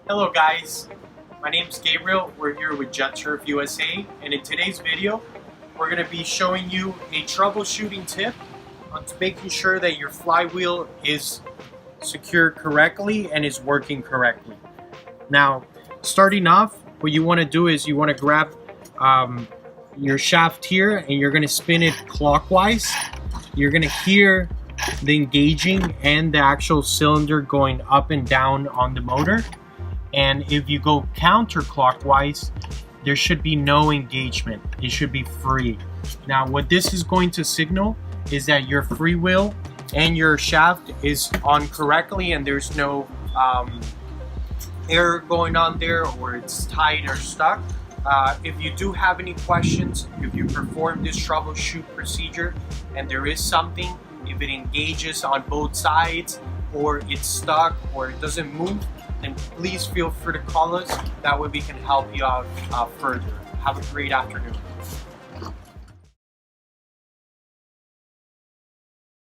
Hello guys, my name is Gabriel. We're here with JetSurf USA, and in today's video we're going to be showing you a troubleshooting tip on making sure that your flywheel is secured correctly and is working correctly. Now, starting off, what you want to do is you want to grab your shaft here and you're going to spin it clockwise. You're going to hear the engaging and the actual cylinder going up and down on the motor. And if you go counterclockwise, there should be no engagement. It should be free. Now, what this is going to signal is that your freewheel and your shaft is on correctly and there's no air going on there, or it's tight or stuck. If you do have any questions, if you perform this troubleshoot procedure and there is something, if it engages on both sides or it's stuck or it doesn't move, then please feel free to call us. That way we can help you out further. Have a great afternoon.